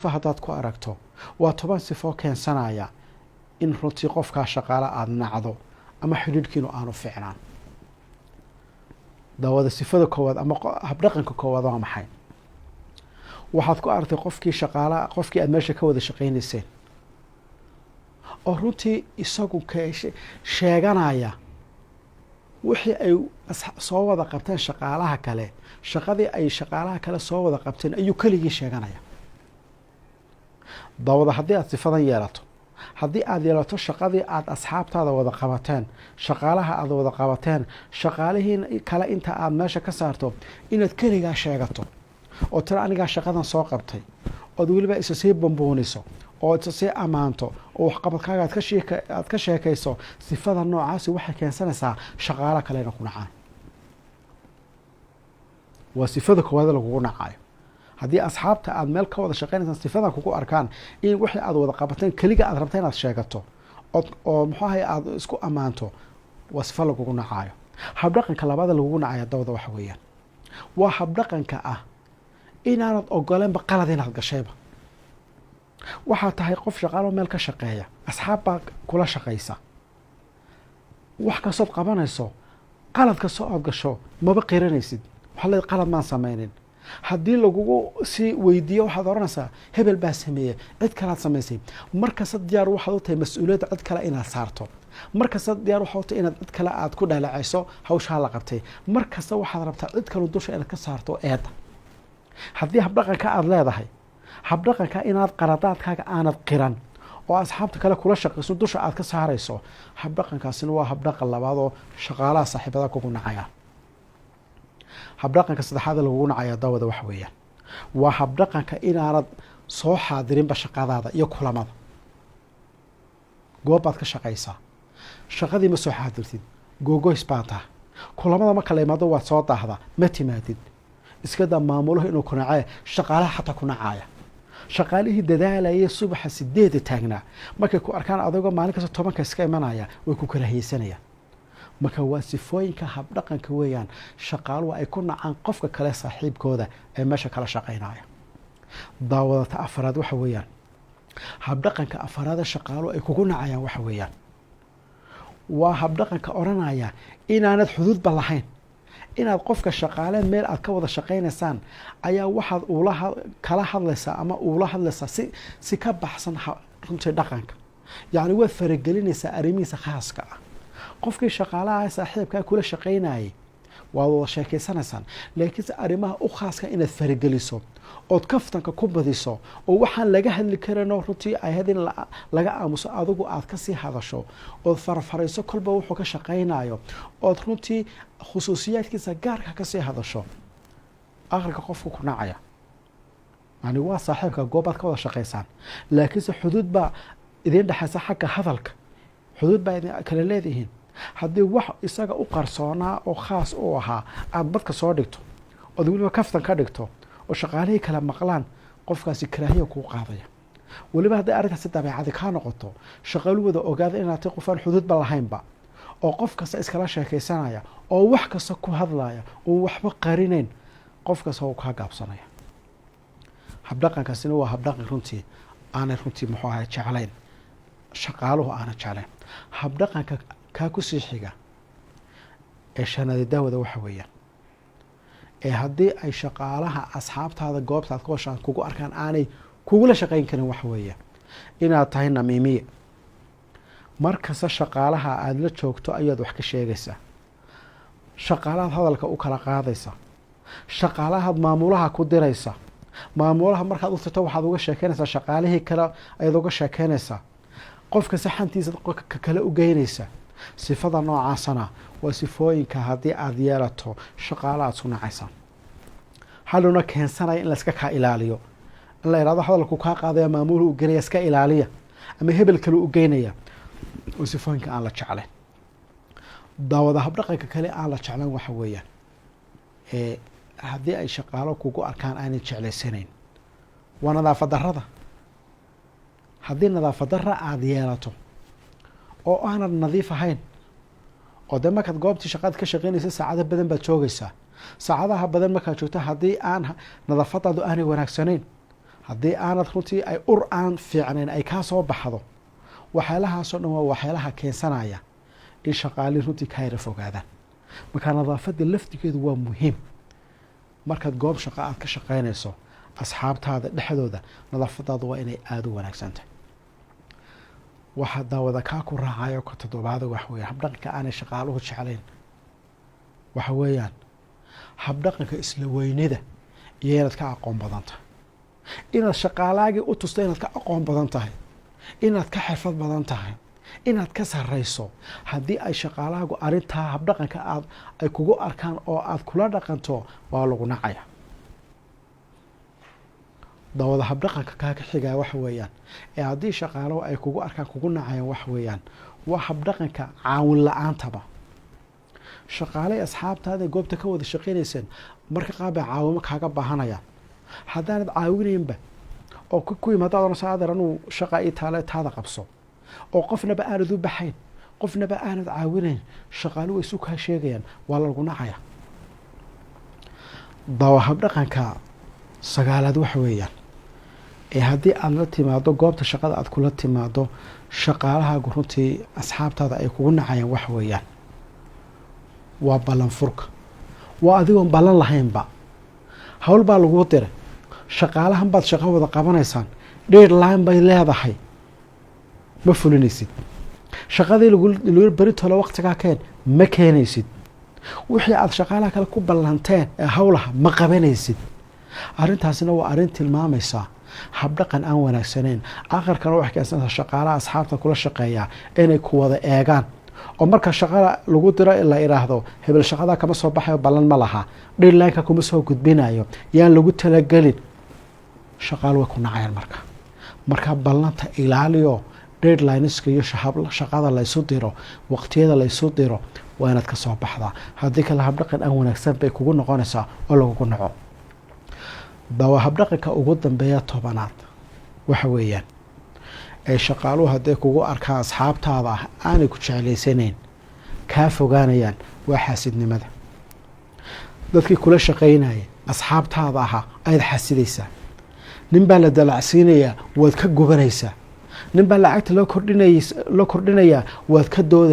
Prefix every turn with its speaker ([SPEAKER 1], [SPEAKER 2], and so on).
[SPEAKER 1] hadaad ku aragto waa 10 sifo keensanaya in runtii qofka shaqaale aad nacdo ama xidhiidhkiinu aanu fiicnaan. daawada sifada koowaad ama habdhaqanka koowaad waa maxay? waxaad ku aragtay qofkii aad meesha ka wada shaqaynayseen oo runtii isagu sheeganaya wixii ay soo wada qabteen shaqaalaha kale, shaqadii ay shaqaalaha kale soo wada qabteen ayuu keligii sheeganaya. daawada haddii aad sifadan yeelato, haddii aad yeelato shaqadii aad asxaabtaada wada qabateen, shaqaalaha aad wada qabateen, shaqaalihii kale inta aad meesha ka saarto inaad keligaa sheegato oo tira anigaa shaqadan soo qabtay, ood weliba isa sii bambooniso oo isa sii ammaanto oo waxqabadkaaga aad ka sheekayso, sifada noocaasi waxay keensanaysaa shaqaalo kalena ku nacaan. waa sifada koowaad lagugu nacayo. haddii asxaabta aad meel ka wada shaqaynaysaan sifadan kugu arkaan in wixii aad wada qabateen keliga aad rabta inaad sheegato oo muxuu ahay aad isku ammaanto, waa sifa lagugu nacayo. habdhaqanka labaad lagugu nacayo dawada waxa weeyaan waa habdhaqanka ah inaanad ogoleenba qalad inaad gashayba. waxaa tahay qof shaqaalo meel ka shaqeeya, asxaab baa kula shaqaysa, wax kastood qabanayso qalad kastoo aad gasho maba qiranaysid, waxaa leedahay qalad maan samaynin. haddii lagugu sii weydiiyo waxaad oranaysaa hebel baa sameeyey, cid kalaad samaysay. markasta diyaar waxaad u tahay mas-uuliyadda cid kale inaad saarto, markasta diyaar waxaad u tahay inaad cid kale aad ku dhaleecayso hawshaa la qabtay, markasta waxaad rabtaa cid kale dusha inaad ka saarto eedda. haddii habdhaqanka aad leedahay, habdhaqanka inaad qaladaadkaaga aanad qiran oo asxaabta kale kula shaqayso dusha aad ka saarayso, habdhaqankaasina waa habdhaqan labaad oo shaqaalaha saaxiibada kugu nacaya. habdhaqanka saddexaad lagugu nacaya daawada waxa weeyaan waa habdhaqanka inaanad soo xaadirinba shaqadaada iyo kulamada. goob baad ka shaqaysaa, shaqadii ma soo xaadirtid, googoys baa taha, kulamada marka la imaado waad soo daahda, ma timaadid. iska daa maamuluhu inuu ku nacaya, shaqaalaha xataa ku nacaya. shaqaalihii dadaalaya subaxa 8 taagnaa markay ku arkaan adagoo maalin kasta 10 iska imanaya way ku karahaysanayaan. marka waa sifooyinka habdhaqanka weeyaan shaqaaluhu ay ku nacaan qofka kale saaxiibkooda ee meesha kala shaqaynaya. daawadata afraad waxa weeyaan habdhaqanka afraad shaqaaluhu ay kugu nacayaan waxa weeyaan waa habdhaqanka oranaya inaanad xuduudba lahayn, inaad qofka shaqaaleen meel aad ka wada shaqaynaysaan ayaa waxaad kala hadlaysaa ama uula hadlaysaa si ka baxsan runtii dhaqanka. yacni waad faragelinaysaa arrimihiisa khaaska ah. qofkii shaqaalaha saaxiibkaa kula shaqaynayay waad wada sheekaysanaysaan, laakiinse arrimaha u khaaska inaad farageliso ood kaftanka ku badiso oo waxaan laga hadli karinoo runtii ay had in laga aamuso adigu aad kasii hadasho ood farfarayso kolba wuxuu ka shaqaynayo ood runtii khusuusiyaadkiisa gaarka kasii hadasho, aqriga qofku ku nacaya. yani waa saaxiibka goobaad ka wada shaqaysaan, laakiinse xuduud baa idin dhexaysa xagga hadalka, xuduud baa idin kala leedihiin. haddii wax isaga u qarsoonaa oo khaas u ahaa aad badka soo dhigto ood weliba kaftan ka dhigto oo shaqaalihii kala maqlaan, qofkaasi karaahiya kuu qaadaya. weliba hadday arrintaasi dabeecadi kaa noqoto, shaqaalu wada ogaada inaad tahay qofaan xuduudba lahaynba oo qof kasta iskala sheekaysanaya oo wax kasta ku hadlaya oo waxba qarinayn, qof kasta wuu kaa gaabsanaya. habdhaqankaasina waa habdhaqan runtii aanay runtii muxuu ahay jeclayn, shaqaaluhu aanay jeclayn. habdhaqanka kaa ku sii xiga ee shanaadi daawada waxa weeyaan ee haddii ay shaqaalaha asxaabtaada goobtaad ka washaan kugu arkaan aanay kugula shaqayn karin waxa weeyaan inaad tahay namiimiye. markasta shaqaalaha aada la joogto ayaad wax ka sheegaysaa, shaqaalahaad hadalka u kala qaadaysa, shaqaalahaad maamulaha ku diraysa. maamulaha markaad u tirto waxaad uga sheekeynaysaa shaqaalihii kale ayaad uga sheekeynaysaa, qofka saxantiisa ka kale u geynaysa. sifada noocaasana waa sifooyinka haddii aad yeelato shaqaalo aad isku nacaysaan, hadhowna keensanaya in layska kaa ilaaliyo, in la ihahdo hadalku kaa qaadaya maamuluhu u geynaya iska ilaaliya, ama hebel kale u geynaya. waa sifooyinka aan la jeclayn. daawada habdhaqanka kale aan la jeclayn waxa weeyaan haddii ay shaqaalo kugu arkaan aanay jeclaysanayn waa nadaafad darrada. haddii nadaafad darra aada yeelato oo aanad nadiif ahayn, oo dee markaad goobtii shaqaad ka shaqaynaysa saacado badan baad joogaysaa, saacadaha badan markaad joogto haddii aan nadaafadaadu aanay wanaagsanayn, haddii aanad runtii ay ur aan fiicnayn ay kaa soo baxdo waxyaalahaasoo dhan waa waxyaalaha keensanaya in shaqaalihii runtii ka yara fogaadaan. marka nadaafadda laftigeedu waa muhiim. markaad goob shaqo aad ka shaqaynayso asxaabtaada dhexdooda nadaafadaadu waa inay aada u wanaagsan tahay. waxaa daawada kaa ku raacayo ka toddobaada waxa weeye habdhaqanka aanay shaqaaluhu jeclayn waxa weeyaan habdhaqanka isla weynida iyo inaad ka aqoon badan tahay. inaad shaqaalaagii u tusto inaad ka aqoon badan tahay, inaad ka xirfad badan tahay, inaad ka sarrayso. haddii ay shaqaalaagu arrintaa habdhaqanka ay kugu arkaan oo aad kula dhaqanto waa lagu nacaya. daawada habdhaqanka kaaga xigaa waxa weeyaan ee haddii shaqaalahu ay kugu arkaan kugu nacayaan waxa weeyaan waa habdhaqanka caawin la-aantaba. shaqaalay asxaabtaada goobta ka wada shaqaynayseen marka qaar bay caawimo kaaga baahanayaan. haddaanad caawinaynba oo ku yimaado adoonasa adeer anuu shaqa ii taale taada qabso oo qofnaba aanad u baxayn, qofnaba aanad caawinayn, shaqaalu way isu kaa sheegayaan, waa lagu nacaya. daawa habdhaqanka sagaalaad waxa weeyaan ee haddii aad la timaado goobta shaqada aad kula timaado shaqaalahaagu runtii asxaabtaada ay kugu nacayaan waxa weeyaan waa ballan furka. waa adigoon ballan lahaynba hawl baa laguu diray, shaqaalahan baad shaqo wada qabanaysaan, deadline bay leedahay, ma fulinaysid. shaqadii lagu beritolo waqtigaa keen ma keenaysid. wixii aad shaqaalaha kale ku ballanteen ee hawlaha ma qabanaysid. arrintaasina waa arrin tilmaamaysaa habdhaqan aan wanaagsanayn. aakhirkana waxay keensanaysaa shaqaalaha asxaabta kula shaqeeyaa inay ku wada eegaan oo marka shaqada lagu diro la iraahdo hebel shaqada kama soo baxayo ballan ma laha, deadline-ka kuma soo gudbinayo, yaan lagu talagelin. shaqaalu way ku nacayaan marka ballanta ilaaliyo. deadlineska iyo shaqada laysu diro, waqtiyada laysu diro waa inaad ka soo baxdaa. haddii kale habdhaqan aan wanaagsan bay kugu noqonaysaa oo lagugu naco. daawa habdhaqanka ugu dambeeya 10aad waxa weeyaan ay shaqaaluhu hadday kugu arkaan asxaabtaada ah aanay ku jeclaysanayn kaa fogaanayaan waa xaasidnimada. dadkii kula shaqaynaya asxaabtaada ahaa ayaad xaasidaysaa. nin baa la dalacsiinayaa waad ka gubanaysaa. nin baa lacagta loo kordhinayaa waad ka doodaysaa.